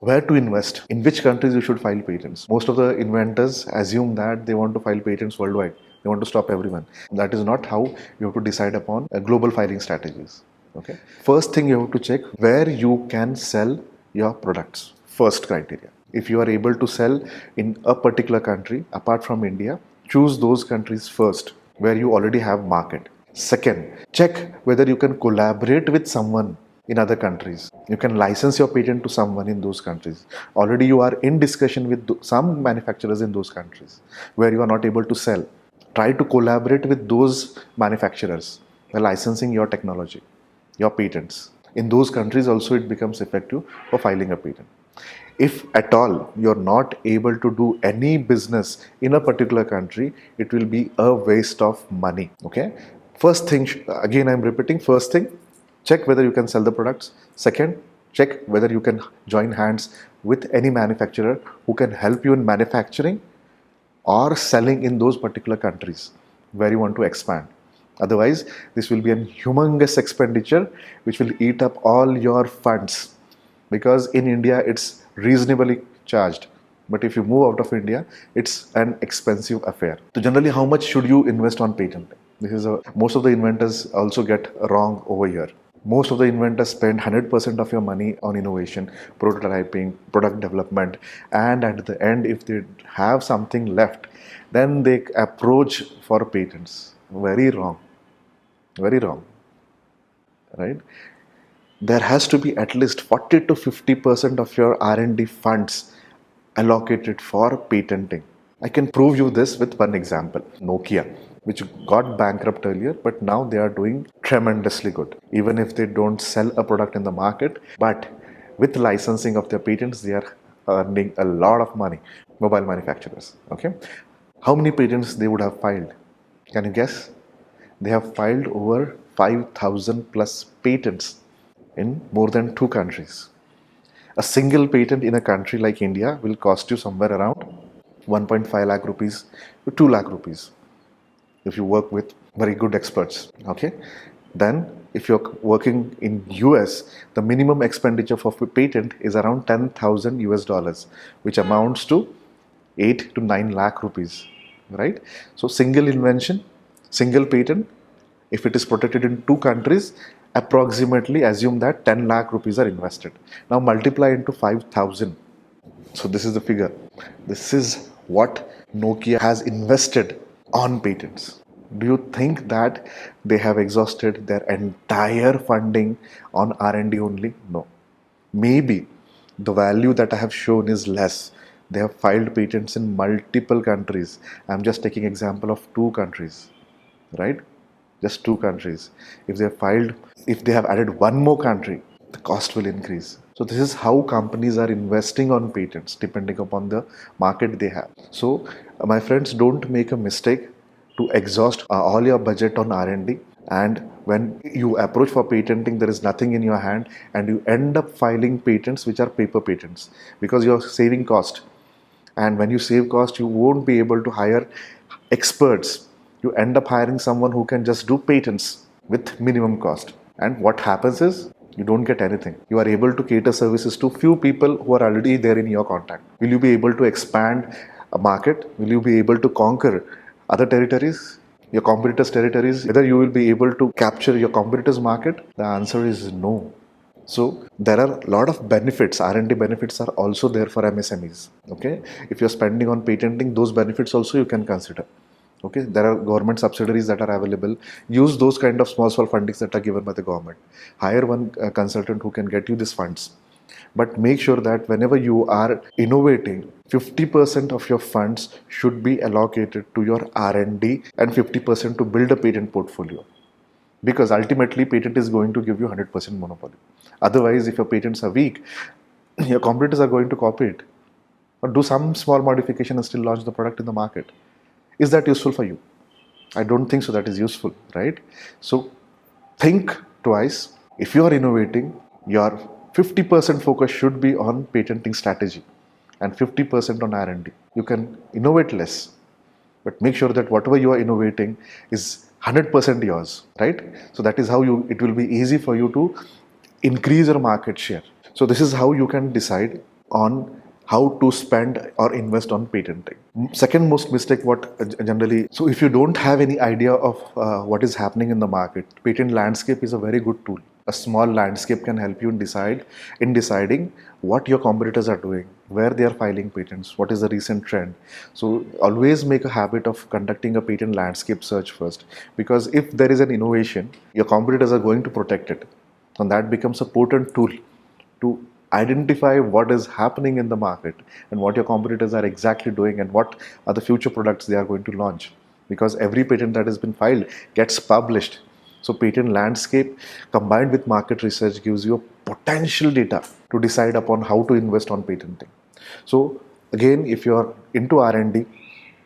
where to invest, in which countries you should file patents. Most of the inventors assume that they want to file patents worldwide. They want to stop everyone. That is not how you have to decide upon global filing strategies. Okay. First thing you have to check where you can sell your products. First criteria. If you are able to sell in a particular country apart from India, choose those countries first where you already have market. Second, check whether you can collaborate with someone in other countries. You can license your patent to someone in those countries. Already you are in discussion with some manufacturers in those countries where you are not able to sell. Try to collaborate with those manufacturers by licensing your technology, your patents. In those countries also it becomes effective for filing a patent. If at all you're not able to do any business in a particular country, it will be a waste of money. Okay. First thing, again I'm repeating, first thing, check whether you can sell the products. Second, check whether you can join hands with any manufacturer who can help you in manufacturing or selling in those particular countries where you want to expand. Otherwise, this will be a humongous expenditure which will eat up all your funds, because in India it's reasonably charged. But if you move out of India, it's an expensive affair. So generally, how much should you invest on patenting? Most of the inventors also get wrong over here. Most of the inventors spend 100% of your money on innovation, prototyping, product development, and at the end, if they have something left, then they approach for patents. Very wrong. Very wrong. Right? There has to be at least 40 to 50% of your R&D funds allocated for patenting. I can prove you this with one example. Nokia, which got bankrupt earlier, but now they are doing tremendously good. Even if they don't sell a product in the market, but with licensing of their patents, they are earning a lot of money. Mobile manufacturers. Okay. How many patents they would have filed? Can you guess? They have filed over 5,000 plus patents in more than 2 countries. A single patent in a country like India will cost you somewhere around 1.5 lakh rupees to 2 lakh rupees if you work with very good experts. Okay. Then if you're working in US, the minimum expenditure for a patent is around 10,000 US dollars, which amounts to 8 to 9 lakh rupees, right? So single invention, single patent, if it is protected in 2 countries, approximately assume that 10 lakh rupees are invested. Now multiply into 5,000. So this is the figure. This is what Nokia has invested on patents. Do you think that they have exhausted their entire funding on R&D only? No. Maybe the value that I have shown is less. They have filed patents in multiple countries. I'm just taking example of 2 countries, right? Just 2 countries. If they have added one more country, the cost will increase. So this is how companies are investing on patents depending upon the market they have. So my friends, don't make a mistake to exhaust all your budget on R&D, and when you approach for patenting, there is nothing in your hand and you end up filing patents which are paper patents, because you're saving cost. And when you save cost, you won't be able to hire experts. You end up hiring someone who can just do patents with minimum cost. And what happens is, you don't get anything. You are able to cater services to few people who are already there in your contact. Will you be able to expand a market? Will you be able to conquer other territories, your competitors' territories? Whether you will be able to capture your competitors' market? The answer is no. So there are a lot of benefits. R&D benefits are also there for MSMEs. Okay, if you're spending on patenting, those benefits also you can consider. Okay, there are government subsidiaries that are available. Use those kind of small fundings that are given by the government. Hire one consultant who can get you these funds. But make sure that whenever you are innovating, 50% of your funds should be allocated to your R&D and 50% to build a patent portfolio. Because ultimately patent is going to give you 100% monopoly. Otherwise, if your patents are weak, your competitors are going to copy it or do some small modification and still launch the product in the market. Is that useful for you? I don't think so that is useful, right? So think twice. If you are innovating, your 50% focus should be on patenting strategy and 50% on R&D. You can innovate less, but make sure that whatever you are innovating is 100% yours, right? So that is how it will be easy for you to increase your market share. So this is how you can decide on how to spend or invest on patenting. Second most mistake, what generally, so if you don't have any idea of what is happening in the market, patent landscape is a very good tool. A small landscape can help you in deciding what your competitors are doing, where they are filing patents, what is the recent trend. So always make a habit of conducting a patent landscape search first, because if there is an innovation, your competitors are going to protect it, and that becomes a potent tool to identify what is happening in the market and what your competitors are exactly doing and what are the future products they are going to launch, because every patent that has been filed gets published. So patent landscape combined with market research gives you a potential data to decide upon how to invest on patenting. So again, if you are into R&D,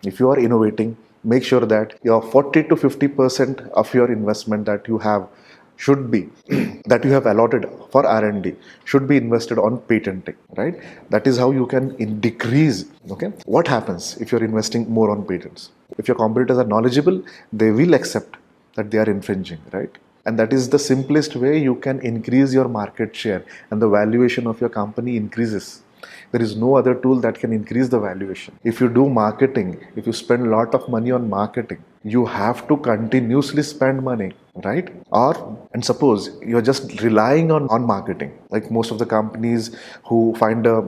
if you are innovating, make sure that your 40 to 50% of your investment that you have should be that you have allotted for R&D should be invested on patenting, right? That is how you can decrease. Okay, what happens if you're investing more on patents? If your competitors are knowledgeable, they will accept that they are infringing, right? And that is the simplest way you can increase your market share, and the valuation of your company increases. There is no other tool that can increase the valuation. If you do marketing, if you spend a lot of money on marketing, you have to continuously spend money, right? And suppose you're just relying on marketing, like most of the companies who find a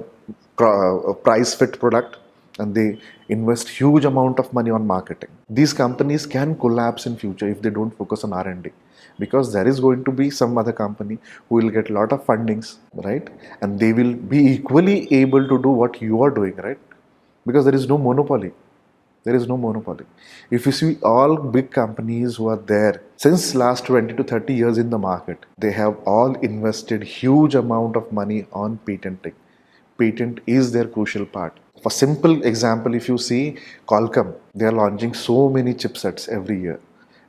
price fit product and they invest huge amount of money on marketing. These companies can collapse in future if they don't focus on R&D, because there is going to be some other company who will get a lot of fundings, right? And they will be equally able to do what you are doing, right? Because there is no monopoly. There is no monopoly. If you see all big companies who are there since last 20 to 30 years in the market, they have all invested huge amount of money on patenting. Patent is their crucial part. For simple example, if you see Qualcomm, they are launching so many chipsets every year.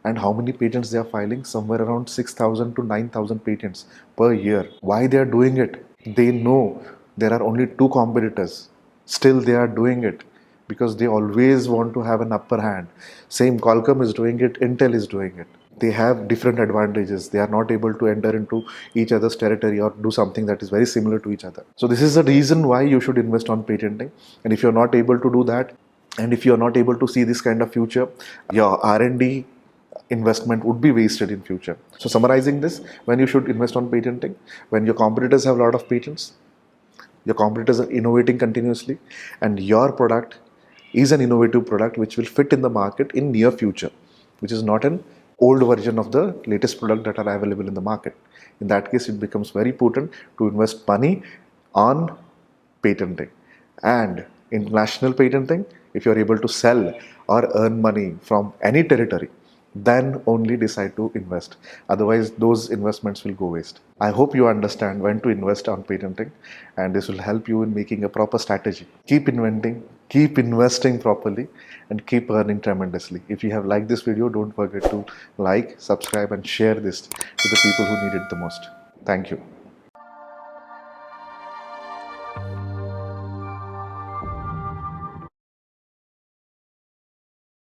And how many patents they are filing? Somewhere around 6,000 to 9,000 patents per year. Why they are doing it? They know there are only two competitors. Still they are doing it because they always want to have an upper hand. Same Qualcomm is doing it, Intel is doing it. They have different advantages. They are not able to enter into each other's territory or do something that is very similar to each other. So this is the reason why you should invest on patenting. And if you're not able to do that, and if you're not able to see this kind of future, your R&D investment would be wasted in future. So summarizing this, when you should invest on patenting, when your competitors have a lot of patents, your competitors are innovating continuously, and your product is an innovative product which will fit in the market in near future, which is not an old version of the latest product that are available in the market. In that case, it becomes very potent to invest money on patenting. And international patenting, if you are able to sell or earn money from any territory, then only decide to invest. Otherwise, those investments will go waste. I hope you understand when to invest on patenting, and this will help you in making a proper strategy. Keep inventing, keep investing properly, and keep earning tremendously. If you have liked this video, don't forget to like, subscribe, and share this to the people who need it the most. Thank you.